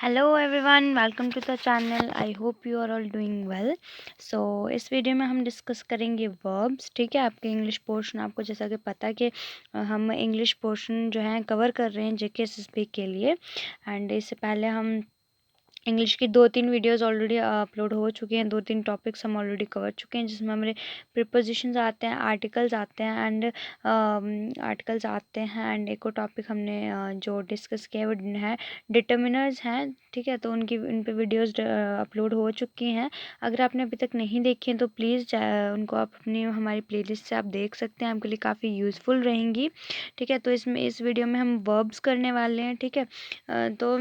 Hello everyone, welcome to the channel. I hope you are all doing well. So इस video में हम discuss करेंगे verbs. ठीक है, आपके इंग्लिश पोर्शन, आपको जैसा कि पता है कि हम इंग्लिश पोर्शन जो है कवर कर रहे हैं जेके एसएसबी के लिए। एंड इससे पहले हम इंग्लिश की 2-3 वीडियोस ऑलरेडी अपलोड हो चुके हैं। 2-3 टॉपिक्स हम ऑलरेडी कवर चुके हैं, जिसमें हमारे प्रीपोजिशंस आते हैं, आर्टिकल्स आते हैं एंड एक और टॉपिक हमने जो डिस्कस किया है वो है डिटर्मिनर्स हैं। ठीक है, तो उन पे वीडियोस अपलोड हो चुकी हैं। अगर आपने अभी तक नहीं देखी हैं तो प्लीज़ उनको आप अपनी हमारी प्लेलिस्ट से आप देख सकते हैं, आपके लिए काफ़ी यूज़फुल रहेंगी। ठीक है, तो इस वीडियो में हम वर्ब्स करने वाले हैं। ठीक है, तो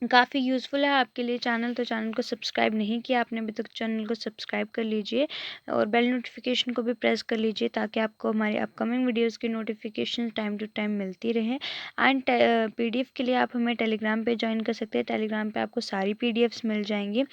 काफ़ी यूज़फुल है आपके लिए चैनल। तो चैनल को सब्सक्राइब नहीं किया आपने अभी तक, चैनल को सब्सक्राइब कर लीजिए और बेल नोटिफिकेशन को भी प्रेस कर लीजिए, ताकि आपको हमारी अपकमिंग वीडियोस की नोटिफिकेशन टाइम टू टाइम मिलती रहे। एंड पीडीएफ के लिए आप हमें टेलीग्राम पे ज्वाइन कर सकते हैं। टेलीग्राम पे आपको सारी पीडीएफ्स मिल जाएंगी,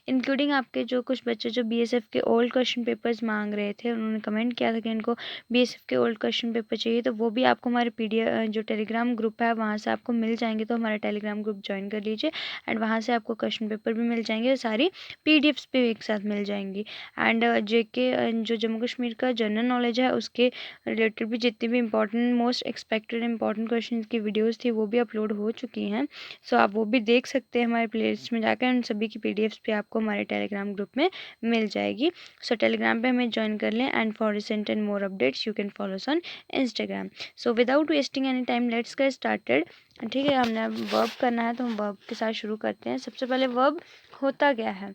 इंक्लूडिंग आपके जो कुछ बच्चे जो बीएसएफ के ओल्ड क्वेश्चन पेपर्स मांग रहे थे, उन्होंने कमेंट किया था कि इनको बीएसएफ के ओल्ड क्वेश्चन पेपर चाहिए, तो वो भी आपको हमारे पीडीएफ जो टेलीग्राम ग्रुप है वहाँ से आपको मिल जाएंगे। तो हमारा टेलीग्राम ग्रुप ज्वाइन कर लीजिए एंड वहाँ से आपको क्वेश्चन पेपर भी मिल जाएंगे और सारी पीडीएफ्स भी एक साथ मिल जाएंगी। एंड जेके जो जम्मू कश्मीर का जनरल नॉलेज है उसके रिलेटेड भी जितनी भी important most expected important question की वीडियोस थी वो भी अपलोड हो चुकी हैं। सो आप वो भी देख सकते हैं हमारे प्लेलिस्ट में जाकर, एंड सभी की पीडीएफ्स भी आपको हमारे टेलीग्राम ग्रुप में मिल जाएगी। सो टेलीग्राम पे हमें ज्वाइन कर लें, and for recent and more updates you can follow us on Instagram. So without wasting any time let's get started. ठीक है, हमने अब वर्ब करना है तो हम वर्ब के साथ शुरू करते हैं। सबसे पहले वर्ब होता क्या है?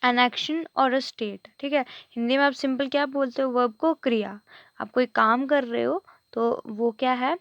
एन एक्शन और अ स्टेट। ठीक है, हिंदी में आप सिंपल क्या बोलते हो? वर्ब को क्रिया। आप कोई काम कर रहे हो तो वो क्या है?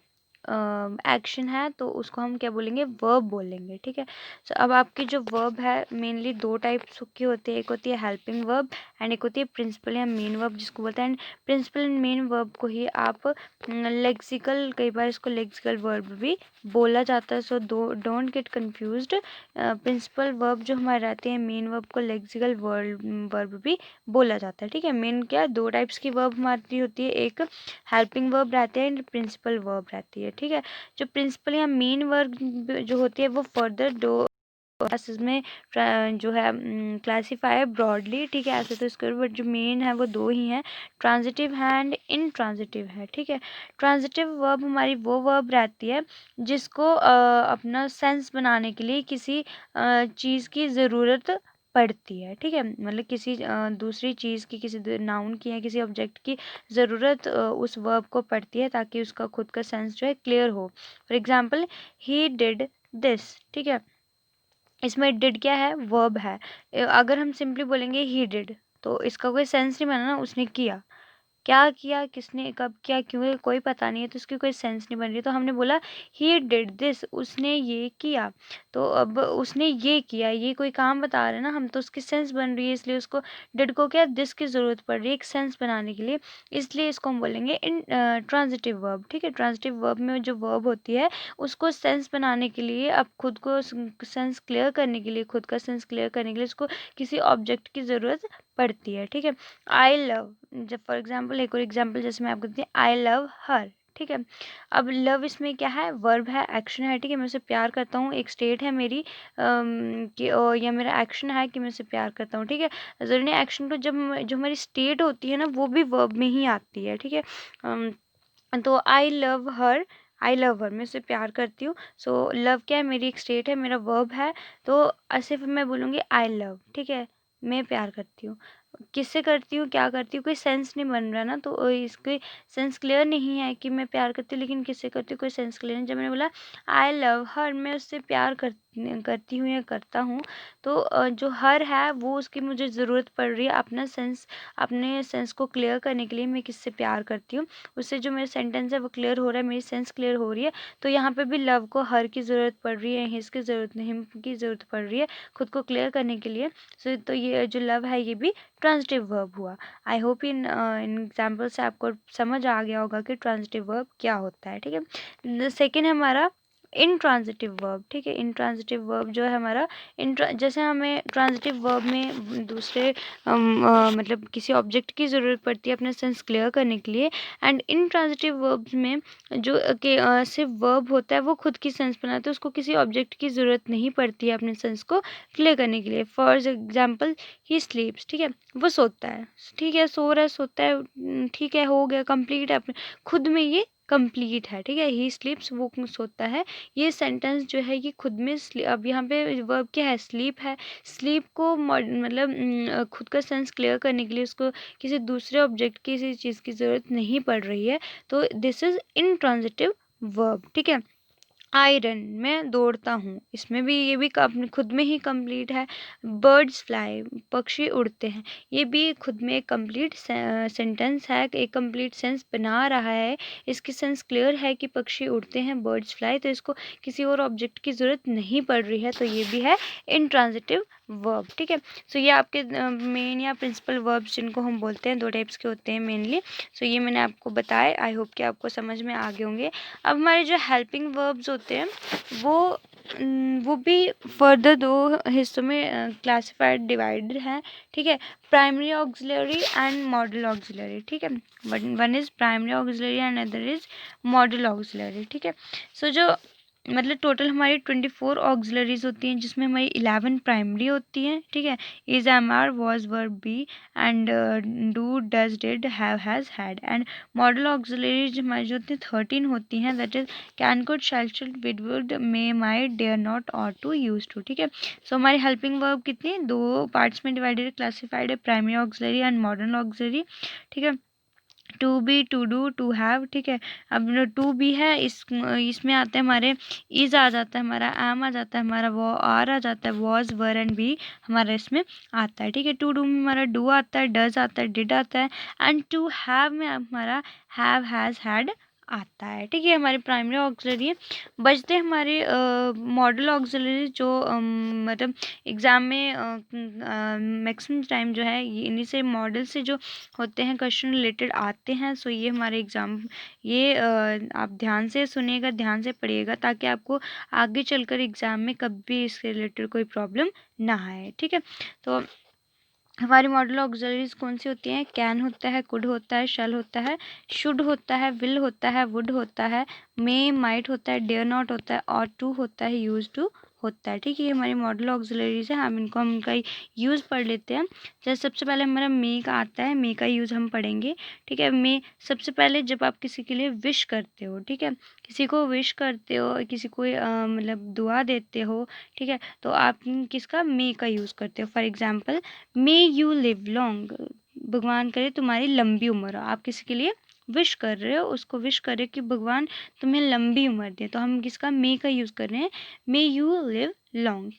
एक्शन है, तो उसको हम क्या बोलेंगे? वर्ब बोलेंगे। ठीक है, सो अब आपकी जो वर्ब है मेनली दो टाइप्स की होती है। एक होती है हेल्पिंग वर्ब एंड एक होती है प्रिंसिपल या मेन वर्ब जिसको बोलते हैं। And principal and main verb को ही आप लेक्सिकल, कई बार इसको लेक्सिकल वर्ब भी बोला जाता है। So don't get confused. Principal verb जो हमारे रहते हैं, मेन वर्ब को लेक्सिकल वर्ब भी बोला जाता है। ठीक है, मेन क्या, दो टाइप्स की वर्ब हमारी होती है, एक हेल्पिंग वर्ब रहती है एंड प्रिंसिपल वर्ब रहती है। ठीक है, जो प्रिंसिपल या मेन वर्ब जो होती है वो फर्दर दो क्लासेस में जो है क्लासीफाई है ब्रॉडली। ठीक है, ऐसे तो इसके बट जो मेन है वो दो ही हैं, ट्रांजिटिव है एंड इनट्रांजिटिव है। ठीक है, ट्रांजिटिव वर्ब हमारी वो वर्ब रहती है जिसको अपना सेंस बनाने के लिए किसी चीज़ की ज़रूरत पड़ती है। ठीक है, मतलब किसी दूसरी चीज़ की, किसी नाउन की या किसी ऑब्जेक्ट की ज़रूरत उस वर्ब को पड़ती है, ताकि उसका खुद का सेंस जो है क्लियर हो। For example, he did this. ठीक है, इसमें डिड क्या है? वर्ब है। अगर हम सिंपली बोलेंगे ही डिड तो इसका कोई सेंस नहीं बना ना, उसने किया। क्या किया, किसने, कब किया, क्यों, कोई पता नहीं है, तो उसकी कोई सेंस नहीं बन रही। तो हमने बोला ही डिड दिस, उसने ये किया। तो अब उसने ये किया, ये कोई काम बता रहे हैं ना हम, तो उसकी सेंस बन रही है, इसलिए उसको डिड को क्या, दिस की ज़रूरत पड़ रही है एक सेंस बनाने के लिए, इसलिए इसको हम बोलेंगे इन ट्रांजिटिव वर्ब। ठीक है, ट्रांजिटिव वर्ब में जो वर्ब होती है उसको सेंस बनाने के लिए, अब खुद को सेंस क्लियर करने के लिए, खुद का सेंस क्लियर करने के लिए उसको किसी ऑब्जेक्ट की ज़रूरत पड़ती है। ठीक है, आई लव, जब फॉर एग्जाम्पल एक और एग्जाम्पल जैसे मैं आपको देती हूँ, आई लव हर। ठीक है, अब लव इसमें क्या है? वर्ब है, एक्शन है। ठीक है, मैं उसे प्यार करता हूँ, एक स्टेट है मेरी कि या मेरा एक्शन है कि मैं उसे प्यार करता हूँ। ठीक है, ज़रूरी नहीं एक्शन को, जब जो हमारी स्टेट होती है ना वो भी वर्ब में ही आती है। ठीक है, तो I love her, I love हर, मैं उसे प्यार करती हूँ। सो लव क्या है? मेरी एक स्टेट है, मेरा वर्ब है, तो ऐसे फिर मैं बोलूँगी आई लव। ठीक है, मैं प्यार करती हूँ। किससे करती हूँ, क्या करती हूँ, कोई सेंस नहीं बन रहा ना, तो इसके सेंस क्लियर नहीं है कि मैं प्यार करती हूँ, लेकिन किससे करती हूँ कोई सेंस क्लियर नहीं। जब मैंने बोला आई लव हर, मैं उससे प्यार करती हूँ या करता हूँ, तो जो हर है वो उसकी मुझे ज़रूरत पड़ रही है अपने सेंस को क्लियर करने के लिए। मैं किससे प्यार करती हूँ, उससे जो मेरा सेंटेंस है वो क्लियर हो रहा है, मेरी सेंस क्लियर हो रही है। तो यहाँ पे भी लव को हर की ज़रूरत पड़ रही है, हिज की ज़रूरत नहीं, हिम की ज़रूरत पड़ रही है खुद को क्लियर करने के लिए। सो तो ये जो लव है ये भी ट्रांजिटिव वर्ब हुआ। आई होप इन एग्जाम्पल से आपको समझ आ गया होगा कि ट्रांजिटिव वर्ब क्या होता है। ठीक है, सेकेंड है हमारा इनट्रांजिटिव वर्ब, ठीक है। इनट्रांजिटिव वर्ब जो है हमारा जैसे हमें ट्रांजिटिव वर्ब में दूसरे मतलब किसी ऑब्जेक्ट की ज़रूरत पड़ती है अपने सेंस क्लियर करने के लिए, एंड इनट्रांजिटिव वर्ब्स में जो सिर्फ वर्ब होता है वो खुद की सेंस बनाते हैं, उसको किसी ऑब्जेक्ट की ज़रूरत नहीं पड़ती है अपने सेंस को क्लियर करने के लिए। फॉर एग्जाम्पल ही स्लीप्स, ठीक है, वो सोता है, ठीक है, सो रहा है, सोता है, ठीक है, हो गया, कंप्लीट है, अपने खुद में ये कंप्लीट है, ठीक है। ही स्लीप्स, वो सोता है, ये सेंटेंस जो है ये खुद में अब यहाँ पे वर्ब क्या है, स्लीप है। स्लीप को मतलब खुद का सेंस क्लियर करने के लिए उसको किसी दूसरे ऑब्जेक्ट की किसी चीज़ की ज़रूरत नहीं पड़ रही है, तो दिस इज इनट्रांजिटिव वर्ब, ठीक है। आई रन, मैं दौड़ता हूँ, इसमें भी ये भी खुद में ही कंप्लीट है। बर्ड्स फ्लाई, पक्षी उड़ते हैं, ये भी खुद में एक कंप्लीट सेंटेंस है, एक कंप्लीट सेंस बना रहा है। इसकी सेंस क्लियर है कि पक्षी उड़ते हैं, बर्ड्स फ्लाई, तो इसको किसी और ऑब्जेक्ट की ज़रूरत नहीं पड़ रही है, तो ये भी है इनट्रांजिटिव वर्ब, ठीक है। सो ये आपके मेन या प्रिंसिपल वर्ब्स जिनको हम बोलते हैं, 2 टाइप्स के होते हैं मेनली। सो ये मैंने आपको बताया, आई होप कि आपको समझ में आ गए होंगे। अब हमारे जो हेल्पिंग वर्ब्स होते हैं वो भी फर्दर 2 हिस्सों में क्लासिफाइड डिवाइडेड हैं, ठीक है। Primary auxiliary and modal auxiliary, ठीक है। One is primary auxiliary and other is model auxiliary, ठीक है। सो जो मतलब टोटल हमारी 24 ऑक्सिलरीज होती हैं, जिसमें हमारी 11 प्राइमरी होती हैं, ठीक है। Is, am, are, was, verb, be, and do, does, did, have, has, had. And modal auxiliaries हमारी जो होती हैं 13 होती हैं, that is can, could, shall, should, will, would, may, might, dare not, ought to, used to, ठीक है। सो हमारी helping verb कितनी 2 पार्ट्स में डिवाइडेड क्लासिफाइड है, primary auxiliary and modal auxiliary, ठीक है। To be, to do, to have, ठीक है। अब टू बी है, इसमें आते हैं हमारे इज आ जाता है, हमारा एम आ जाता है, हमारा वो आर आ जाता है, वॉज, वर एंड बी हमारा इसमें आता है, ठीक है। टू डू में हमारा डू आता है, डज आता है, डिड आता है, एंड टू हैव में हमारा हैव, हैज़, हैड आता है, ठीक है। हमारी प्राइमरी ऑक्सिलरी है। बचते हमारे मॉडल ऑक्सिलरी जो मतलब एग्ज़ाम में मैक्सिमम टाइम जो है ये इन्हीं से मॉडल से जो होते हैं क्वेश्चन रिलेटेड आते हैं। सो ये हमारे एग्ज़ाम ये आप ध्यान से सुनिएगा, ध्यान से पढ़िएगा, ताकि आपको आगे चलकर एग्ज़ाम में कभी इसके रिलेटेड कोई प्रॉब्लम ना आए, ठीक है। तो हमारी मॉडल ऑक्सिलरीज कौन सी होती हैं, कैन होता है, कुड होता है, शैल होता है, शुड होता है, विल होता है, वुड होता है, मे, माइट होता है, डेयर नॉट होता है, ऑट टू होता है, यूज टू होता है, ठीक है। ये हमारी मॉडल ऑक्सिलरीज है, हम इनका यूज़ पढ़ लेते हैं। जैसे सबसे पहले हमारा मे का आता है, मे का यूज़ हम पढ़ेंगे, ठीक है। मे सबसे पहले जब आप किसी के लिए विश करते हो, ठीक है, किसी को विश करते हो, किसी को मतलब दुआ देते हो, ठीक है, तो आप किसका मे का यूज़ करते हो। For example, may you live long, भगवान करे तुम्हारी लंबी उम्र हो। आप किसी के लिए विश कर रहे हो, उसको विश कर रहे हो कि भगवान तुम्हें लंबी उम्र दे, तो हम किसका मे का यूज़ कर रहे हैं, मे यू लिव लॉन्ग,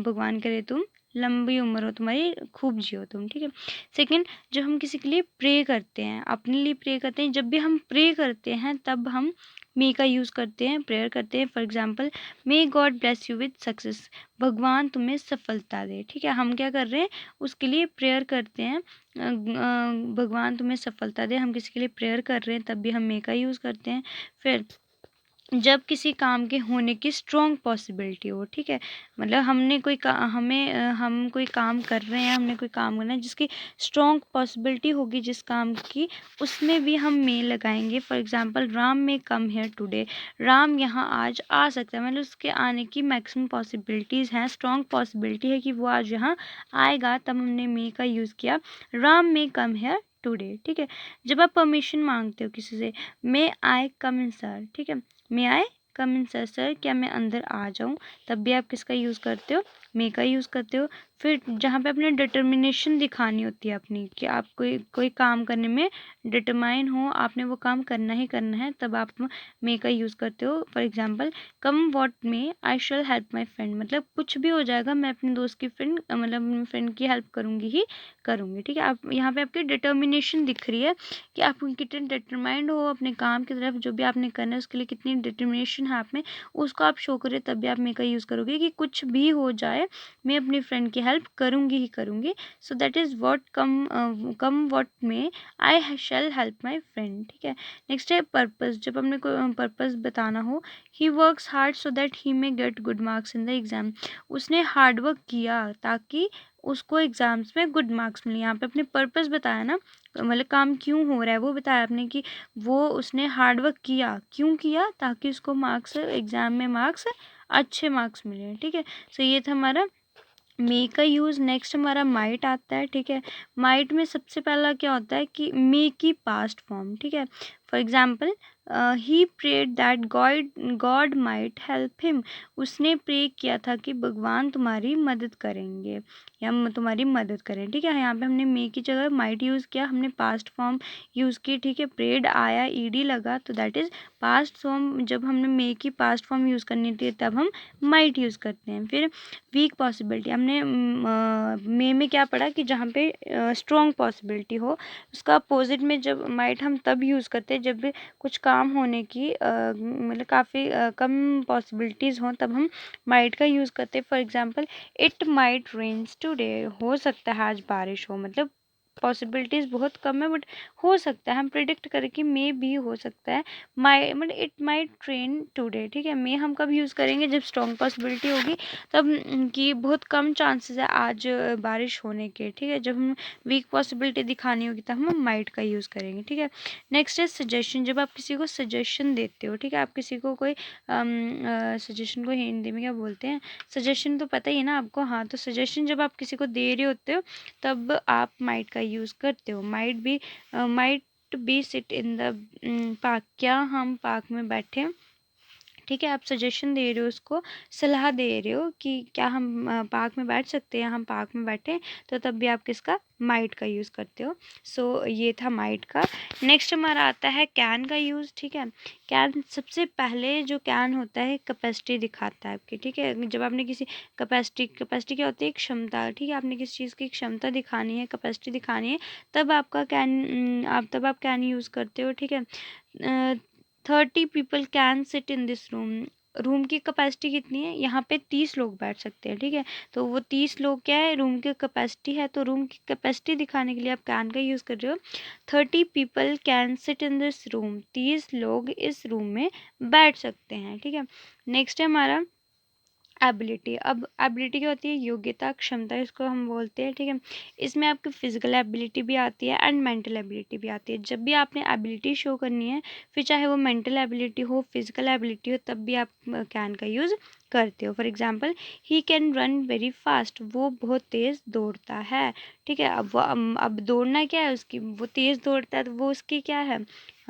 भगवान करे तुम लंबी उम्र हो तुम्हारी, खूब जियो तुम, ठीक है। सेकंड, जब हम किसी के लिए प्रे करते हैं, अपने लिए प्रे करते हैं, जब भी हम प्रे करते हैं तब हम मे का यूज़ करते हैं, प्रेयर करते हैं। For example, may God bless you with success, भगवान तुम्हें सफलता दे, ठीक है। हम क्या कर रहे हैं, उसके लिए प्रेयर करते हैं, भगवान तुम्हें सफलता दे, हम किसी के लिए प्रेयर कर रहे हैं, तब भी हम मे का यूज़ करते हैं। फिर जब किसी काम के होने की स्ट्रॉन्ग पॉसिबिलिटी हो, ठीक है, मतलब हमने कोई हम कोई काम कर रहे हैं, हमने कोई काम करना है जिसकी स्ट्रॉन्ग पॉसिबिलिटी होगी जिस काम की, उसमें भी हम मे लगाएंगे। फॉर एग्जांपल, राम में कम हेयर टुडे, राम यहाँ आज आ सकता है, मतलब उसके आने की मैक्सिमम पॉसिबिलिटीज़ हैं, स्ट्रॉन्ग पॉसिबिलिटी है कि वो आज यहाँ आएगा, तब हमने मे का यूज़ किया, राम में कम हेयर टुडे, ठीक है। जब आप परमिशन मांगते हो किसी से, मे आई कम इन सर, ठीक है, मे आई कम इन सर, सर क्या मैं अंदर आ जाऊं, तब भी आप किसका यूज़ करते हो, मे का यूज़ करते हो। फिर जहाँ पे अपने डिटर्मिनेशन दिखानी होती है अपनी, कि आप कोई काम करने में डिटरमाइन हो, आपने वो काम करना ही करना है, तब आप मे का यूज़ करते हो। For example, come what may I shell help my friend, मतलब कुछ भी हो जाएगा, मैं अपने दोस्त की मतलब फ्रेंड की हेल्प करूँगी ही करूँगी, ठीक है। आप यहाँ पे आपकी डिटर्मिनेशन दिख रही है कि आप कितने डिटरमाइंड हो अपने काम की तरफ, जो भी आपने करना है उसके लिए कितनी डिटर्मिनेशन है आप में, उसको आप शो करें, तब भी आप मे का यूज़ करोगे कि कुछ भी हो जाए मैं अपनी फ्रेंड की हेल्प हेल्प करूँगी ही करूँगी। So that is what come what may I shell help my friend. ठीक है। नेक्स्ट है पर्पस। जब हमने कोई पर्पस बताना हो, he works hard so that he may get good marks in the exam. उसने हार्ड वर्क किया ताकि उसको एग्ज़ाम्स में गुड मार्क्स मिले। यहाँ पे अपने पर्पस बताया ना, मतलब काम क्यों हो रहा है वो बताया आपने कि वो उसने हार्ड वर्क किया, क्यों किया, ताकि उसको मार्क्स एग्ज़ाम में मार्क्स अच्छे मार्क्स मिले। ठीक है। सो ये था हमारा मे का यूज़। नेक्स्ट हमारा माइट आता है। ठीक है। माइट में सबसे पहला क्या होता है कि मे की पास्ट फॉर्म। ठीक है। For example, he prayed that God God might help him. उसने प्रे किया था कि भगवान तुम्हारी मदद करेंगे या तुम्हारी मदद करें। ठीक है। यहाँ पे हमने मे की जगह माइट यूज़ किया, हमने पास्ट फॉर्म यूज़ की। ठीक है। प्रेड आया, ईडी लगा, तो दैट इज़ पास्ट फॉर्म। जब हमने मे की पास्ट फॉर्म यूज़ करनी थी तब हम माइट यूज़ करते हैं। फिर वीक पॉसिबिलिटी, हमने मे में क्या पढ़ा कि जहाँ पे स्ट्रॉन्ग पॉसिबिलिटी हो, उसका अपोजिट में जब माइट हम तब यूज़ करते हैं जब भी कुछ काम होने की मतलब काफ़ी कम पॉसिबिलिटीज़ हों, तब हम माइट का यूज़ करते हैं। For example, it might rains today. हो सकता है आज बारिश हो, मतलब पॉसिबिलिटीज़ बहुत कम है बट हो सकता है। हम प्रिडिक्ट करें कि मे भी हो सकता है, माई मतलब इट माइट रेन टुडे। ठीक है। मे हम कब यूज़ करेंगे, जब स्ट्रॉन्ग पॉसिबिलिटी होगी तब, कि बहुत कम चांसेस है आज बारिश होने के। ठीक है। जब हम वीक पॉसिबिलिटी दिखानी होगी तब हम माइट का यूज़ करेंगे। ठीक है। नेक्स्ट है सजेशन। जब आप किसी को सजेशन देते हो, ठीक है, आप किसी को कोई सजेशन को हिंदी में क्या बोलते हैं, सजेशन तो पता ही है ना आपको। हाँ, तो सजेशन जब आप किसी को दे रहे होते हो तब आप माइट का यूज़ करते हो। Might be sit in the park. क्या हम पार्क में बैठे, ठीक है, आप सजेशन दे रहे हो, उसको सलाह दे रहे हो कि क्या हम पार्क में बैठ सकते हैं, हम पार्क में बैठे, तो तब भी आप किसका, माइट का यूज़ करते हो। सो ये था माइट का। नेक्स्ट हमारा आता है कैन का यूज़। ठीक है। कैन, सबसे पहले जो कैन होता है कैपेसिटी दिखाता है आपकी। ठीक है। जब आपने किसी कैपेसिटी क्या होती है, एक क्षमता। ठीक है। आपने किसी चीज़ की क्षमता दिखानी है, कैपेसिटी दिखानी है, तब आपका कैन आप कैन यूज़ करते हो। ठीक है। 30 people can sit in this room. Room की कैपेसिटी कितनी है, यहाँ पे 30 लोग बैठ सकते हैं। ठीक है। तो वो 30 लोग क्या है, रूम की कैपेसिटी है, तो रूम की कैपेसिटी दिखाने के लिए आप कैन का यूज़ कर रहे हो। 30 people can sit in this room. 30 लोग इस रूम में बैठ सकते हैं। ठीक है। नेक्स्ट है हमारा एबिलिटी। अब एबिलिटी क्या होती है, योग्यता, क्षमता, इसको हम बोलते हैं। ठीक है। इसमें आपकी फिजिकल एबिलिटी भी आती है एंड मेंटल एबिलिटी भी आती है। जब भी आपने एबिलिटी शो करनी है, फिर चाहे वो मेंटल एबिलिटी हो, फिजिकल एबिलिटी हो, तब भी आप कैन का यूज़ करते हो। For example, he can run very fast. वो बहुत तेज़ दौड़ता है। ठीक है। अब दौड़ना क्या है उसकी, वो तेज़ दौड़ता है, तो वो उसकी क्या है,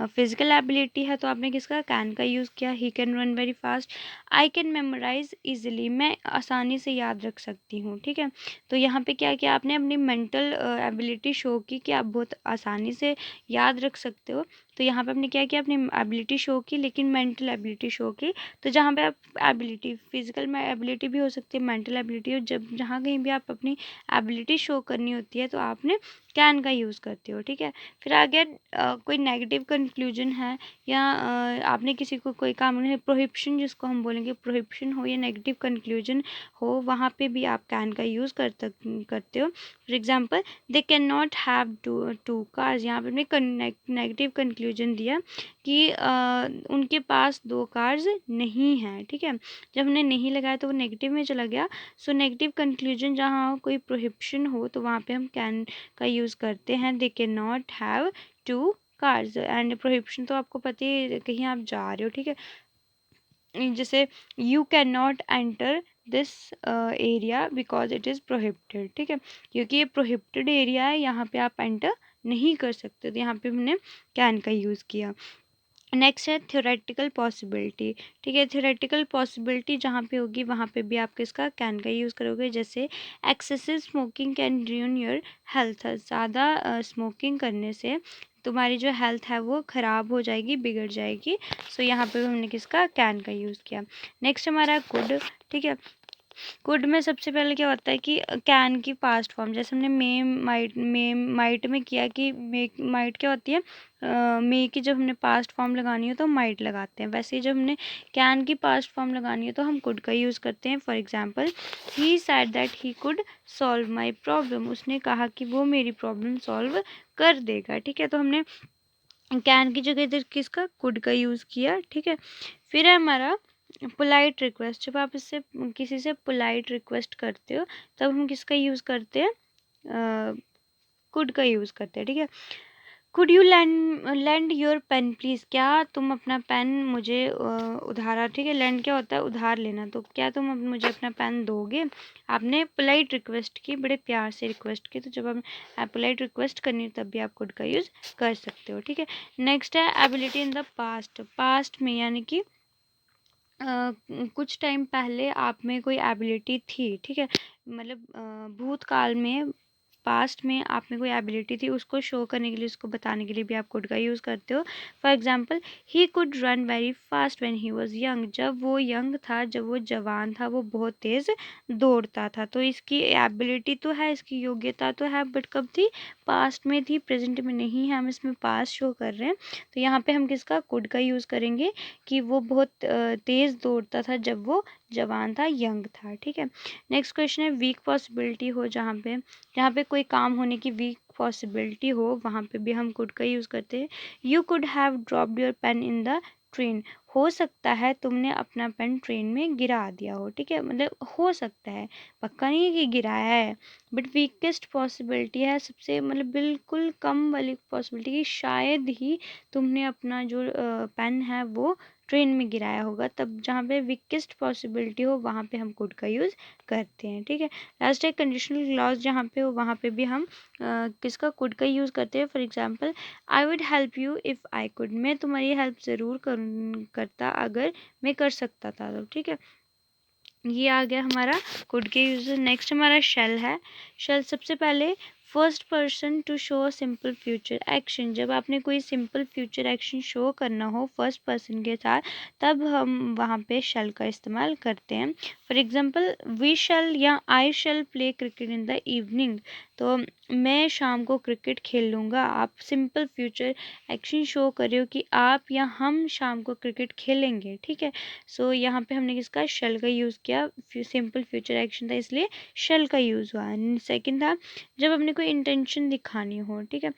फिजिकल एबिलिटी है। तो आपने किसका, कैन का यूज़ किया। He can run very fast. I can memorise easily. मैं आसानी से याद रख सकती हूँ। ठीक है। तो यहाँ पे क्या किया आपने, अपनी मेंटल एबिलिटी शो की कि आप बहुत आसानी से याद रख सकते हो। तो यहाँ पे आपने क्या किया, अपनी एबिलिटी शो की, लेकिन मेंटल एबिलिटी शो की। तो जहाँ पे आप एबिलिटी, फिजिकल में एबिलिटी भी हो सकती है, मेंटल एबिलिटी हो, जब जहाँ कहीं भी आप अपनी एबिलिटी शो करनी होती है तो आपने कैन का यूज़ करते हो। ठीक है। फिर आगे कोई नेगेटिव कंक्लूजन है, या आपने किसी को कोई काम नहीं, प्रोहिबिशन जिसको हम बोलेंगे, प्रोहिबिशन हो या नेगेटिव कंक्लूजन हो, वहाँ पे भी आप कैन का यूज़ करते हो। For example, they can not have two cars. यहाँ पे हमने नेगेटिव कंक्लूजन दिया कि उनके पास 2 कार्स नहीं हैं। ठीक है। जब हमने नहीं लगाया तो वो नेगेटिव में चला गया। सो नेगेटिव कंक्लूजन जहाँ कोई प्रोहिबिशन हो तो वहाँ पे हम कैन का यूज़ करते हैं। They can not have two cars. And prohibition तो आपको पता ही है, कहीं आप जा रहे हो, ठीक है, जैसे you can not enter this area because it is prohibited. ठीक है। क्योंकि ये प्रोहिबिटेड एरिया है, यहाँ पे आप एंटर नहीं कर सकते, तो यहाँ पे हमने कैन का यूज़ किया। नेक्स्ट है थ्योरेटिकल पॉसिबिलिटी। ठीक है। थ्योरेटिकल पॉसिबिलिटी जहाँ पे होगी वहाँ पे भी आप किसका, कैन का यूज़ करोगे। जैसे excessive smoking can dune your health. ज़्यादा स्मोकिंग करने से तुम्हारी जो हेल्थ है वो ख़राब हो जाएगी, बिगड़ जाएगी। सो यहाँ पे हमने किसका, कैन का यूज़ किया। नेक्स्ट हमारा गुड। ठीक है। कुड में सबसे पहले क्या होता है कि कैन की पास्ट फॉर्म, जैसे हमने माइट में किया कि मे माइट क्या होती है, मे की जब हमने पास्ट फॉर्म लगानी हो तो माइट लगाते हैं, वैसे ही जब हमने कैन की पास्ट फॉर्म लगानी हो तो हम कुड का यूज़ करते हैं। For example, he sad that he could solve my problem, उसने कहा कि वो मेरी प्रॉब्लम सॉल्व कर देगा। ठीक है, तो हमने कैन की जगह इधर किसका, कुड का यूज़ किया। ठीक है, फिर है हमारा पोलाइट रिक्वेस्ट, जब आप इससे किसी से पोलाइट रिक्वेस्ट करते हो तब हम किसका यूज़ करते हैं, कुड का यूज़ करते हैं। ठीक है, could you lend your pen please, क्या तुम अपना पेन मुझे उधारा, ठीक है, लैंड क्या होता है, उधार लेना, तो क्या तुम मुझे अपना पेन दोगे। आपने पोलाइट रिक्वेस्ट की, बड़े प्यार से रिक्वेस्ट की, तो जब आप पोलाइट रिक्वेस्ट करनी हो तब भी आप कुड का यूज़ कर सकते हो। ठीक है, नेक्स्ट है ability in the past, past में यानी कि कुछ टाइम पहले आप में कोई एबिलिटी थी। ठीक है, मतलब भूतकाल में, पास्ट में आप में कोई एबिलिटी थी, उसको शो करने के लिए, उसको बताने के लिए भी आप कुड का यूज़ करते हो। For example, he could run very fast when he was young, जब वो यंग था, जब वो जवान था, वो बहुत तेज़ दौड़ता था। तो इसकी एबिलिटी तो है, इसकी योग्यता तो है, बट कब थी, पास्ट में थी, प्रेजेंट में नहीं है, हम इसमें पास्ट शो कर रहे हैं। तो यहाँ पे हम किसका, कुड का यूज़ करेंगे कि वो बहुत तेज़ दौड़ता था जब वो जवान था, यंग था। ठीक है, नेक्स्ट क्वेश्चन है, वीक पॉसिबिलिटी हो, जहाँ पे कोई काम होने की वीक पॉसिबिलिटी हो, वहाँ पे भी हम कुड का यूज़ करते हैं। You could have dropped your pain in the train, हो सकता है तुमने अपना पेन ट्रेन में गिरा दिया हो। ठीक है, मतलब हो सकता है, पक्का नहीं है कि गिराया है, बट वीकेस्ट पॉसिबिलिटी है, सबसे मतलब बिल्कुल कम वाली पॉसिबिलिटी कि शायद ही तुमने अपना जो पेन है वो ट्रेन में गिराया होगा, तब जहाँ पे वीकेस्ट पॉसिबिलिटी हो वहाँ पे हम कुड का यूज़ करते हैं। ठीक है, लास्ट है कंडीशनल क्लॉज, जहाँ पे हो वहाँ पे भी हम किसका, कुड का यूज़ करते हैं। For example, I would help you if I could, मैं तुम्हारी हेल्प ज़रूर करता अगर मैं कर सकता था तो। ठीक है, ये आ गया हमारा कुड के यूज। नेक्स्ट हमारा शेल है। शेल सबसे पहले first person to show simple future action, जब आपने कोई सिंपल फ्यूचर एक्शन शो करना हो फर्स्ट पर्सन के साथ, तब हम वहाँ पे शेल का इस्तेमाल करते हैं। फॉर एग्जांपल, वी शेल या I shall play cricket in the evening, तो मैं शाम को क्रिकेट खेल लूँगा। आप सिंपल फ्यूचर एक्शन शो कर रहे हो कि आप या हम शाम को क्रिकेट खेलेंगे। ठीक है, सो यहाँ पे हमने किसका, शेल का यूज़ किया, सिंपल फ्यूचर एक्शन था इसलिए शेल का यूज़ हुआ। सेकंड था, जब हमने कोई इंटेंशन दिखानी हो। ठीक है,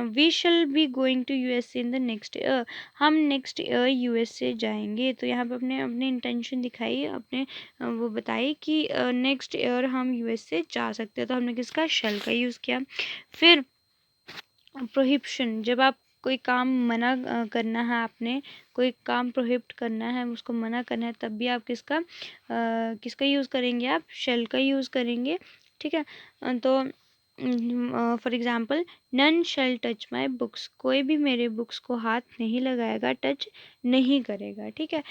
we shall be going to USA in the next year, हम नेक्स्ट ईयर यूएसए जाएंगे, तो यहाँ पे अपने अपनी इंटेंशन दिखाई, अपने वो बताई कि नेक्स्ट ईयर हम यूएसए जा सकते हैं, तो हमने किसका, शेल का यूज़ किया। फिर प्रोहिबिशन, जब आप कोई काम मना करना है, आपने कोई काम प्रोहिबिट करना है, उसको मना करना है, तब भी आप किसका यूज़ करेंगे, आप शेल का यूज़ करेंगे। ठीक है, तो for example, none shall touch my books, कोई भी मेरे बुक्स को हाथ नहीं लगाएगा, टच नहीं करेगा। ठीक है,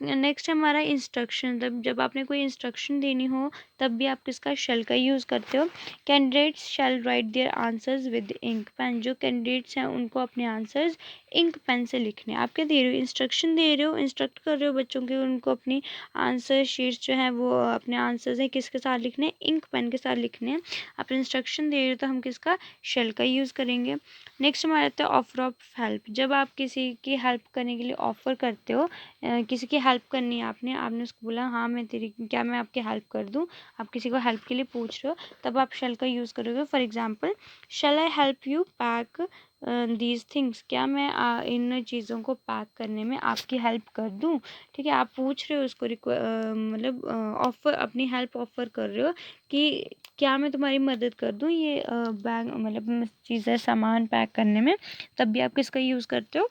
नेक्स्ट हमारा इंस्ट्रक्शन, जब आपने कोई इंस्ट्रक्शन देनी हो तब भी आप किसका, शेल का यूज़ करते हो। Candidates shall write their answers with ink pen, जो कैंडिडेट्स हैं उनको अपने आंसर्स इंक पेन से लिखने हैं। आप क्या दे रहे हो, इंस्ट्रक्शन दे रहे हो, इंस्ट्रक्ट कर रहे हो बच्चों के, उनको अपनी आंसर शीट्स जो है वो अपने आंसर्स हैं किसके साथ लिखने हैं, इंक पेन के साथ लिखने हैं। आप इंस्ट्रक्शन दे रहे हो तो हम किसका, शेल का यूज़ करेंगे। नेक्स्ट हमारा आता है ऑफर ऑफ हेल्प, जब आप किसी की हेल्प करने के लिए ऑफर करते हो, किसी की हेल्प करनी है, आपने उसको बोला, हाँ मैं क्या मैं आपकी हेल्प कर दूँ, आप किसी को हेल्प के लिए पूछ रहे हो, तब आप शेल का यूज़ करोगे। For example, shall I help you pack these things, क्या मैं इन चीज़ों को पैक करने में आपकी हेल्प कर दूँ। ठीक है, आप पूछ रहे हो उसको, मतलब ऑफ़र, अपनी हेल्प ऑफ़र कर रहे हो कि क्या मैं तुम्हारी मदद कर दूँ ये बैग, मतलब चीज़ें, सामान पैक करने में, तब भी आप किसका यूज़ करते हो,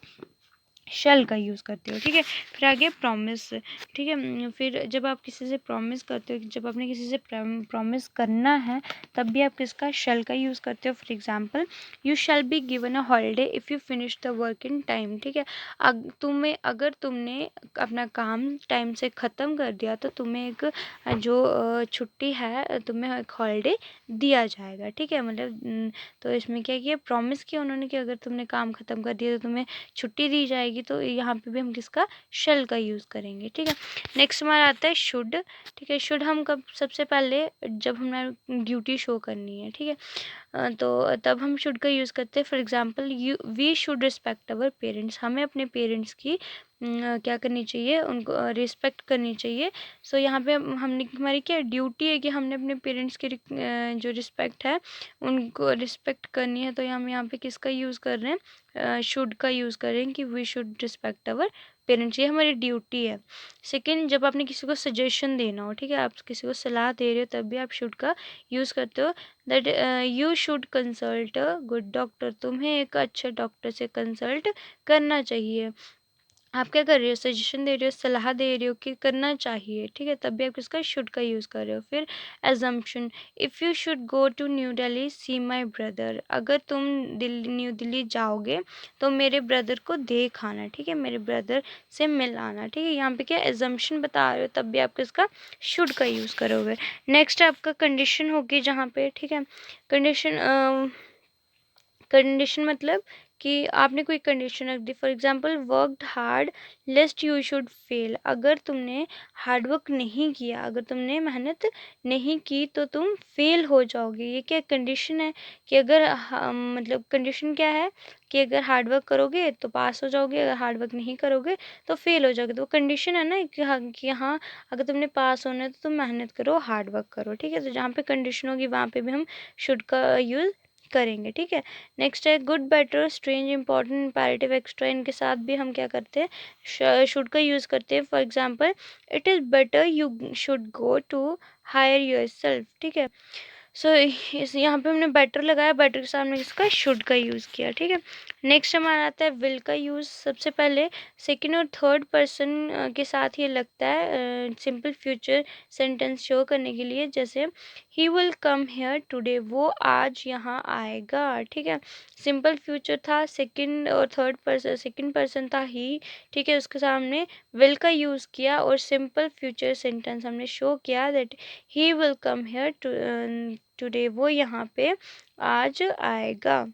शेल का यूज़ करते हो। ठीक है, फिर आगे प्रॉमिस। ठीक है, फिर जब आप किसी से प्रॉमिस करते हो, जब आपने किसी से प्रॉमिस करना है, तब भी आप किसका, शेल का यूज़ करते हो। For example, you shall be given a holiday if you finish the work in time. ठीक है, अगर तुमने अपना काम टाइम से ख़त्म कर दिया तो तुम्हें एक जो छुट्टी है, तुम्हें एक हॉलीडे दिया जाएगा। ठीक है, मतलब तो इसमें क्या किया, प्रॉमिस किया उन्होंने कि अगर तुमने काम ख़त्म कर दिया तो तुम्हें छुट्टी दी जाएगी। जाएगी, तो यहाँ पे भी हम किसका शल का यूज़ करेंगे। ठीक है, नेक्स्ट हमारा आता है शुड। ठीक है, शुड हम कब, सबसे पहले जब हमें ड्यूटी शो करनी है, ठीक है, तो तब हम शुड का यूज़ करते हैं। For example we should respect our parents, हमें अपने पेरेंट्स की क्या करनी चाहिए, उनको रिस्पेक्ट करनी चाहिए। सो यहाँ पे हमने, हमारी क्या ड्यूटी है कि हमने अपने पेरेंट्स की जो रिस्पेक्ट है उनको रिस्पेक्ट करनी है। तो हम यहाँ पे किसका यूज़ कर रहे हैं, शुड का यूज़ कर रहे हैं कि we should respect our parents, ये हमारी ड्यूटी है। सेकंड, जब आपने किसी को सजेशन देना हो, ठीक है, आप किसी को सलाह दे रहे हो, तब भी आप शुड का यूज़ करते हो। That you should consult a good doctor, तुम्हें एक अच्छे डॉक्टर से कंसल्ट करना चाहिए। आप क्या कर रहे हो, सजेशन दे रहे हो, सलाह दे रहे हो कि करना चाहिए, ठीक है, तब भी आप किसका शुड का यूज़ कर रहे हो। फिर assumption, if you should go to New Delhi see my brother, अगर तुम न्यू दिल्ली जाओगे तो मेरे ब्रदर को देख आना, ठीक है, मेरे ब्रदर से मिल आना। ठीक है, यहाँ पे क्या एजम्पशन बता रहे हो, तब भी आप किसका शुड का यूज़ करोगे। नेक्स्ट आपका कंडीशन होगी जहाँ पे, ठीक है, कंडीशन, कंडीशन मतलब कि आपने कोई कंडीशन रख दी। For example worked hard lest you should fail, अगर तुमने हार्ड वर्क नहीं किया, अगर तुमने मेहनत नहीं की तो तुम फेल हो जाओगे। ये क्या कंडीशन है कि अगर मतलब कंडीशन क्या है कि अगर हार्ड वर्क करोगे तो पास हो जाओगे, अगर हार्ड वर्क नहीं करोगे तो फेल हो जाओगे। तो कंडीशन है ना कि हाँ अगर तुमने पास होना है तो तुम मेहनत करो, हार्ड वर्क करो। ठीक है, तो जहाँ पे कंडीशन होगी वहाँ पे भी हम शुड का यूज़ करेंगे। ठीक है, नेक्स्ट है good, better, strange, important, imperative, extra, इनके साथ भी हम क्या करते हैं, शुड का यूज़ करते हैं। For example it is better you should go to hire yourself. ठीक है, सो इस यहाँ पे हमने बेटर लगाया, बेटर के सामने इसका शुड का यूज़ किया। ठीक है, नेक्स्ट हमारा आता है विल का यूज़। सबसे पहले सेकंड और थर्ड पर्सन के साथ ये लगता है सिंपल फ्यूचर सेंटेंस शो करने के लिए। जैसे he will come here today, वो आज यहाँ आएगा। ठीक है, सिंपल फ्यूचर था, सेकंड और थर्ड पर्सन, सेकंड पर्सन था ही, ठीक है, उसके सामने विल का यूज़ किया और सिंपल फ्यूचर सेंटेंस हमने शो किया that he will come here today, वो यहाँ पे आज आएगा।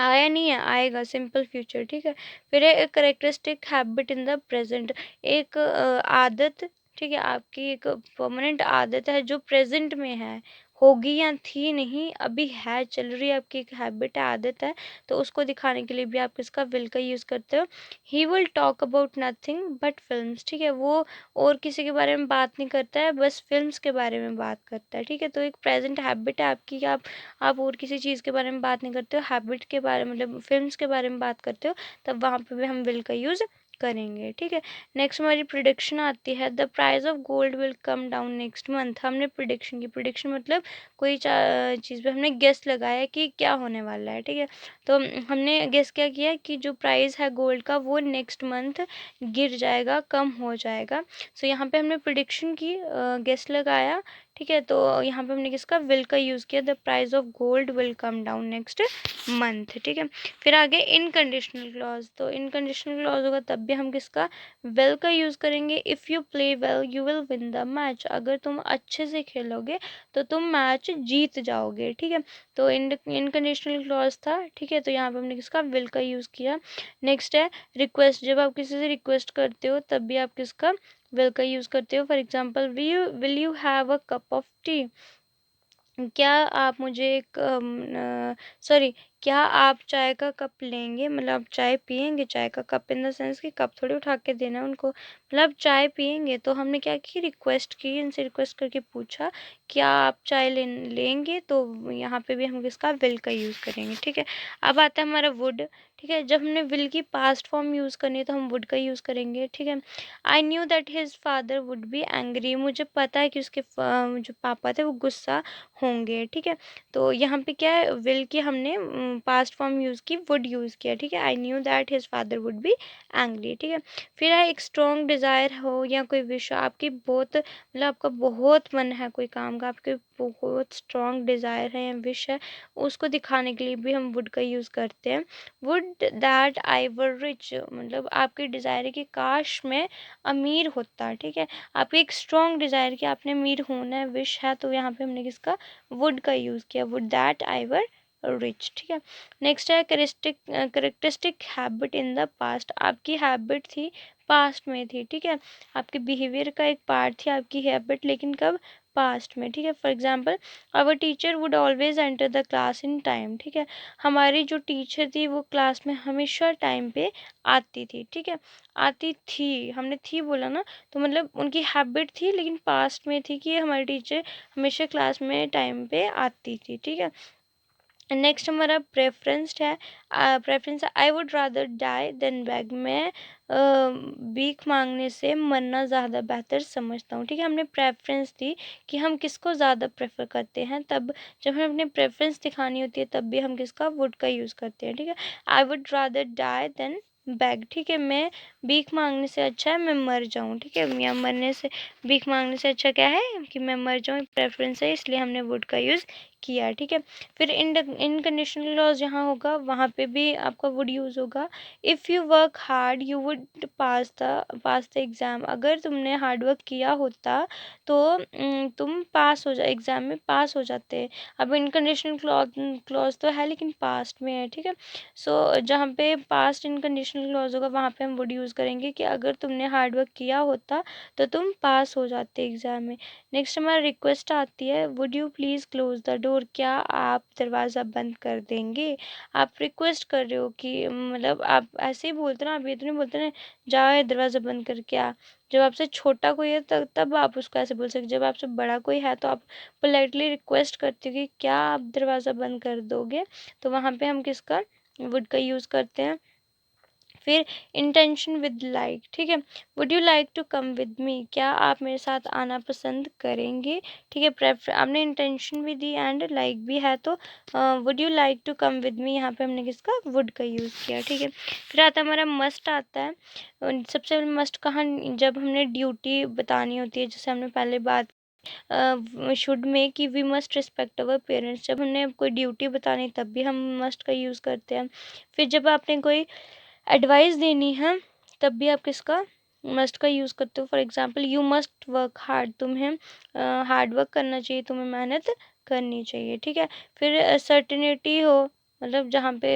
आया नहीं है, आएगा, सिंपल फ्यूचर। ठीक है, फिर है characteristic habit in the present, एक आदत, ठीक है, आपकी एक परमानेंट आदत है जो प्रेजेंट में है, होगी या थी नहीं, अभी है, चल रही है, आपकी एक हैबिट है, आदत है, तो उसको दिखाने के लिए भी आप किसका विल का यूज़ करते हो। He will talk about nothing but films, ठीक है, वो और किसी के बारे में बात नहीं करता है, बस फिल्म्स के बारे में बात करता है। ठीक है, तो एक प्रेजेंट हैबिट है आपकी कि आप और किसी चीज़ के बारे में बात नहीं करते हो, हैबिट के बारे में, मतलब फिल्म्स के बारे में बात करते हो, तब वहाँ पे भी हम विल का यूज़ करेंगे। ठीक है, नेक्स्ट हमारी प्रिडिक्शन आती है, the price of gold will come down next month. हमने प्रिडिक्शन की, प्रिडिक्शन मतलब कोई चीज़ पे हमने गेस लगाया कि क्या होने वाला है। ठीक है, तो हमने गेस क्या किया कि जो प्राइस है गोल्ड का वो नेक्स्ट मंथ गिर जाएगा, कम हो जाएगा। सो यहाँ पे हमने प्रिडिक्शन की, गेस लगाया। ठीक है, तो यहाँ पे हमने किसका विल का यूज़ किया, the price of gold will come down next month. ठीक है, फिर आगे इनकंडीशनल क्लॉज, तो इनकंडीशनल क्लॉज होगा तब भी हम किसका विल का यूज़ करेंगे। If you play well you will win the match, अगर तुम अच्छे से खेलोगे तो तुम मैच जीत जाओगे। ठीक है, तो इनकंडीशनल क्लॉज था। ठीक है, तो यहाँ पे हमने किसका विल का यूज़ किया। नेक्स्ट है रिक्वेस्ट, जब आप किसी से रिक्वेस्ट करते हो तब भी आप किसका विल का यूज़ करते हो। For example will you have a cup of T, क्या आप मुझे एक सॉरी, क्या आप चाय का कप लेंगे, मतलब आप चाय पियेंगे, चाय का कप इन द सेंस कि कप थोड़ी उठा के देना है उनको, मतलब चाय पियेंगे। तो हमने क्या की, रिक्वेस्ट की, इनसे रिक्वेस्ट करके पूछा क्या आप चाय लेंगे, तो यहाँ पे भी हम किसका विल का यूज़ करेंगे। ठीक है, अब आता है हमारा वुड। ठीक है, जब हमने विल की पास्ट फॉर्म यूज़ करनी है तो हम वुड का यूज़ करेंगे। ठीक है, I knew that his father would be angry, मुझे पता है कि उसके जो पापा थे वो गुस्सा होंगे। ठीक है, तो यहाँ पे क्या है, विल की हमने पास्ट फॉर्म यूज़ की, वुड यूज़ किया। ठीक है, I knew that his father would be angry. ठीक है, फिर है एक स्ट्रॉन्ग डिज़ायर हो या कोई विश हो, आपकी बहुत, मतलब आपका बहुत मन है कोई काम का, आपके बहुत स्ट्रॉन्ग डिज़ायर है या विश है, उसको दिखाने के लिए भी हम वुड का यूज़ करते हैं। Would that I were rich, मतलब आपकी डिज़ायर है कि काश मैं अमीर होता। ठीक है, आपकी एक स्ट्रॉन्ग डिज़ायर कि आपने अमीर होना है, विश है, तो यहाँ पे हमने किसका वुड का यूज़ किया, would that I were rich. ठीक है, नेक्स्ट है characteristic habit in the past. आपकी हैबिट थी पास्ट में थी, ठीक है, आपके बिहेवियर का एक पार्ट थी आपकी हैबिट, लेकिन कब? पास्ट में। ठीक है, for example our teacher would always enter the class in time. ठीक है, हमारी जो टीचर थी वो क्लास में हमेशा टाइम पे आती थी। ठीक है, आती थी, हमने थी बोला ना, तो मतलब उनकी हैबिट थी लेकिन पास्ट में थी कि हमारी टीचर हमेशा क्लास में टाइम पे आती थी। ठीक है, नेक्स्ट हमारा प्रेफरेंस्ड है। Preference I would rather die than beg. मैं भीख मांगने से मरना ज़्यादा बेहतर समझता हूँ। ठीक है, हमने प्रेफरेंस दी कि हम किसको ज़्यादा प्रेफर करते हैं, तब जब हमें अपनी प्रेफरेंस दिखानी होती है तब भी हम किसका? वुड का यूज़ करते हैं। ठीक है, I would rather die than beg. ठीक है, मैं भीख मांगने से अच्छा है मैं मर जाऊँ। ठीक है, या मरने से, भीख मांगने से अच्छा क्या है कि मैं मर जाऊँ, प्रेफरेंस है इसलिए हमने वुड का यूज़ किया। ठीक है, फिर इनकंडीशनल क्लॉज जहाँ होगा वहाँ पे भी आपका वुड यूज़ होगा। If you work hard you would pass the exam. अगर तुमने हार्ड वर्क किया होता तो तुम पास हो जा एग्ज़ाम में पास हो जाते। अब इनकंडीशनल क्लॉज तो है लेकिन पास्ट में है। ठीक है, सो जहाँ पे पास्ट इनकंडीशनल क्लॉज होगा वहाँ पे हम वुड यूज़ करेंगे कि अगर तुमने हार्ड वर्क किया होता तो तुम पास हो जाते एग्ज़ाम में। नेक्स्ट हमारा रिक्वेस्ट आती है, would you please close the door. क्या आप दरवाज़ा बंद कर देंगे? आप रिक्वेस्ट कर रहे हो कि मतलब आप ऐसे ही बोलते ना, आप ये तो नहीं बोलते ना जा दरवाज़ा बंद करके आ। जब आपसे छोटा कोई है तब आप उसको ऐसे बोल सकते, जब आपसे बड़ा कोई है तो आप पोलाइटली रिक्वेस्ट करते हो कि क्या आप दरवाज़ा बंद कर दोगे, तो वहाँ पे हम किसका? वुड का यूज़ करते हैं। फिर इंटेंशन विद लाइक। ठीक है, would you like to come with me. क्या आप मेरे साथ आना पसंद करेंगे? ठीक है, प्रेफर आपने इंटेंशन भी दी एंड लाइक भी है, तो would you like to come with me यहाँ पे हमने किसका? वुड का यूज़ किया। ठीक है, फिर आता है हमारा मस्ट आता है। सबसे पहले मस्ट कहाँ? जब हमने ड्यूटी बतानी होती है, जैसे हमने पहले बात शुड में कि we must respect our parents. जब हमने कोई ड्यूटी बतानी तब भी हम मस्ट का यूज़ करते हैं। फिर जब आपने कोई एडवाइस देनी है तब भी आप किसका? मस्ट का यूज़ करते हो। For example you must work hard. तुम्हें हार्ड वर्क करना चाहिए, तुम्हें मेहनत करनी चाहिए। ठीक है, फिर सर्टेनिटी हो, मतलब जहाँ पे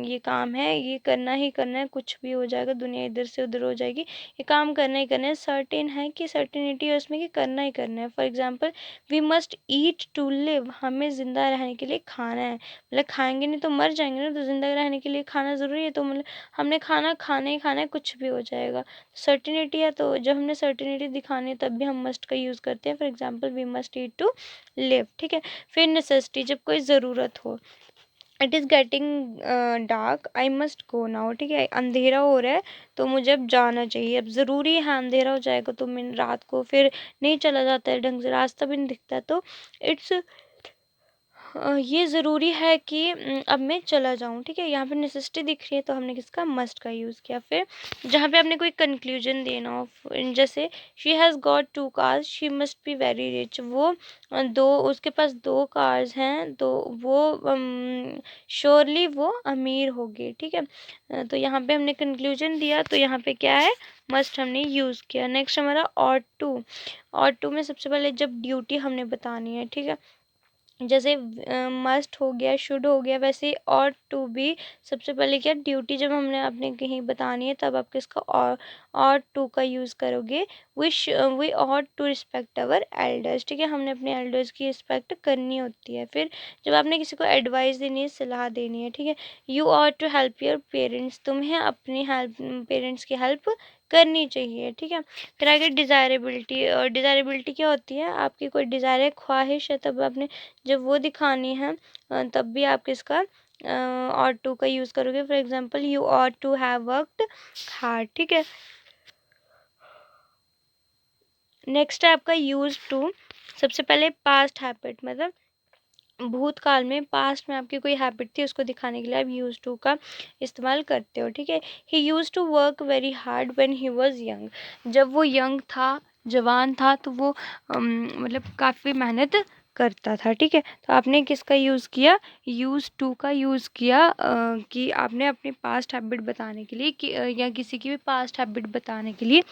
ये काम है ये करना ही करना है, कुछ भी हो जाएगा, दुनिया इधर से उधर हो जाएगी, ये काम करना ही करना है। सर्टेन है कि सर्टेनिटी है उसमें कि करना ही करना है। For example we must eat to live. हमें ज़िंदा रहने के लिए खाना है, मतलब खाएंगे नहीं तो मर जाएंगे ना, तो ज़िंदा रहने के लिए खाना ज़रूरी है, तो मतलब हमने खाना ही खाना है, कुछ भी हो जाएगा। सर्टेनिटी है, तो जब हमने सर्टेनिटी दिखानी है तब भी हम मस्ट का यूज़ करते हैं। For example we must eat to live. ठीक है, फिर नेसेसिटी, जब कोई ज़रूरत हो। It is getting dark I must go now. ठीक है, अंधेरा हो रहा है तो मुझे अब जाना चाहिए, अब ज़रूरी है, अंधेरा हो जाएगा तो मैं रात को फिर नहीं चला जाता है ढंग से, रास्ता भी नहीं दिखता है, तो इट्स ये ज़रूरी है कि अब मैं चला जाऊँ। ठीक है, यहाँ पे नेसेसिटी दिख रही है तो हमने किसका? मस्ट का यूज़ किया। फिर जहाँ पे आपने कोई कंक्लूजन देना हो, जैसे she has got 2 cars she must be very rich. वो दो उसके पास 2 कार्स हैं तो वो श्योरली वो अमीर होगी। ठीक है, तो यहाँ पे हमने कंक्लूजन दिया तो यहाँ पे क्या है? मस्ट हमने यूज़ किया। नेक्स्ट हमारा ऑट टू में सबसे पहले जब ड्यूटी हमने बतानी है, ठीक है, जैसे मस्ट हो गया, शुड हो गया, वैसे और टू भी सबसे पहले क्या? ड्यूटी जब हमने अपने कहीं बतानी है तब आप किसका? और टू का यूज़ करोगे। We ought to respect our elders. ठीक है, हमने अपने एल्डर्स की रिस्पेक्ट करनी होती है। फिर जब आपने किसी को एडवाइस देनी है, सलाह देनी है, ठीक है, you ought to help your parents. तुम्हें अपनी हेल्प पेरेंट्स की हेल्प करनी चाहिए। ठीक है, फिर आगे डिज़ायरेबिलिटी। और डिज़ायरेबिलिटी क्या होती है? आपकी कोई डिज़ायर है, ख्वाहिश है, तब आपने जब वो दिखानी है तब भी आप किसका? और टू का यूज़ करोगे। For example you ought to have worked hard. ठीक है, नेक्स्ट है आपका यूज टू। सबसे पहले पास्ट हैबिट, मतलब भूतकाल में, पास्ट में आपकी कोई हैबिट थी उसको दिखाने के लिए आप यूज टू का इस्तेमाल करते हो। ठीक है, he used to work very hard when he was young. जब वो यंग था, जवान था, तो वो मतलब काफ़ी मेहनत करता था। ठीक है, तो आपने किसका यूज़ किया? यूज़ टू का यूज़ किया कि आपने अपनी पास्ट हैबिट बताने के लिए कि या किसी की भी पास्ट हैबिट बताने के लिए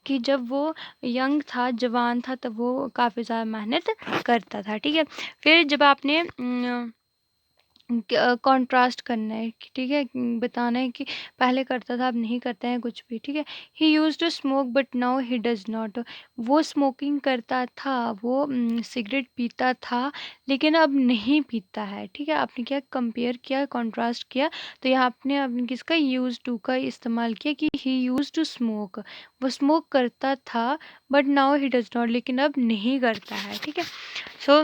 कि जब वो यंग था, जवान था, तब वो काफ़ी ज़्यादा मेहनत करता था। ठीक है, फिर जब आपने कॉन्ट्रास्ट करना है कि ठीक है, बताना है कि पहले करता था अब नहीं करता है कुछ भी, ठीक है। He used to smoke but now he does not. वो स्मोकिंग करता था, वो सिगरेट पीता था, लेकिन अब नहीं पीता है, ठीक है। आपने क्या कंपेयर किया, कॉन्ट्रास्ट किया, तो यहाँ आपने किसका यूज टू का इस्तेमाल किया कि ही यूज टू स्मोक। वो स्मोक करता था but now he does not, लेकिन अब नहीं करता है, ठीक है। सो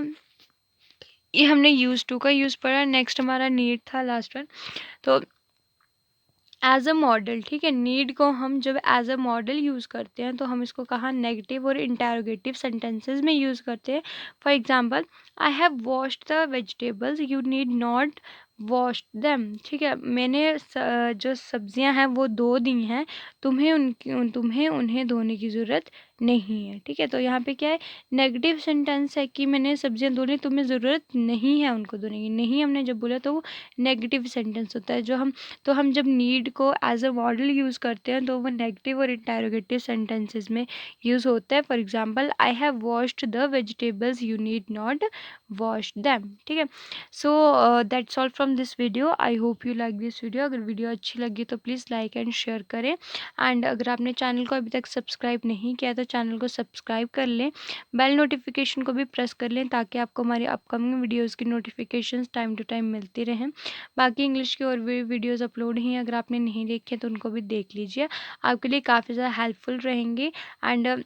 ये हमने यूज टू का यूज़ पढ़ा। नेक्स्ट हमारा नीड था, लास्ट वन। तो एज अ मॉडल, ठीक है, नीड को हम जब एज अ मॉडल यूज़ करते हैं तो हम इसको कहाँ नेगेटिव और इंटेरोगेटिव सेंटेंसेस में यूज़ करते हैं। For example, I have washed the vegetables, you need not wash them, ठीक है। मैंने जो सब्जियां हैं वो धो दी हैं, तुम्हें उन्हें धोने की ज़रूरत नहीं है, ठीक है। तो यहाँ पे क्या है, नेगेटिव सेंटेंस है कि मैंने सब्जियां धो ली, तुम्हें ज़रूरत नहीं है उनको धोने की। नहीं हमने जब बोला तो वो नेगेटिव सेंटेंस होता है। तो हम जब नीड को एज अ मॉडल यूज़ करते हैं तो वो नेगेटिव और इंटेरोगेटिव सेंटेंसेस में यूज़ होता है। For example, I have washed the vegetables, you need not wash them, ठीक है। So that's all from this video. I hope you like this video. अगर वीडियो अच्छी लगी तो प्लीज़ लाइक एंड शेयर करें। एंड अगर आपने चैनल को अभी तक सब्सक्राइब नहीं किया तो चैनल को सब्सक्राइब कर लें, बेल नोटिफिकेशन को भी प्रेस कर लें, ताकि आपको हमारी अपकमिंग वीडियोज़ की नोटिफिकेशंस टाइम टू टाइम मिलती रहें। बाकी इंग्लिश की और भी वीडियोस अपलोड हैं, अगर आपने नहीं देखे तो उनको भी देख लीजिए, आपके लिए काफ़ी ज़्यादा हेल्पफुल रहेंगी। एंड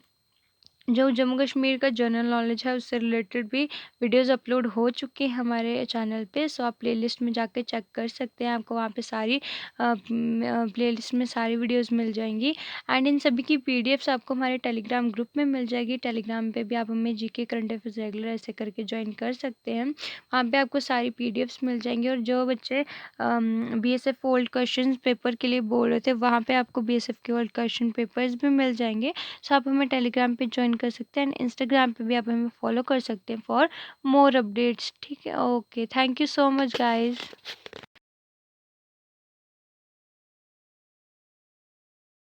जो जम्मू कश्मीर का जनरल नॉलेज है उससे रिलेटेड भी वीडियोस अपलोड हो चुके हैं हमारे चैनल पे। सो आप प्लेलिस्ट में जाकर चेक कर सकते हैं, आपको वहाँ पे सारी प्लेलिस्ट में सारी वीडियोस मिल जाएंगी। एंड इन सभी की पीडीएफ्स आपको हमारे टेलीग्राम ग्रुप में मिल जाएगी। टेलीग्राम पे भी आप हमें जीके करंट अफेयर्स रेगुलर ऐसे करके ज्वाइन कर सकते हैं, वहाँ पे आपको सारी पीडीएफ्स मिल जाएंगी। और जो बच्चे बीएसएफ ओल्ड क्वेश्चन पेपर के लिए बोल रहे थे, वहाँ पे आपको बीएसएफ के ओल्ड क्वेश्चन पेपर्स भी मिल जाएंगे। सो आप हमें टेलीग्राम पे ज्वाइन कर सकते हैं, एंड इंस्टाग्राम पे भी आप हमें फॉलो कर सकते हैं फॉर मोर अपडेट्स, ठीक है। Okay, thank you so much guys.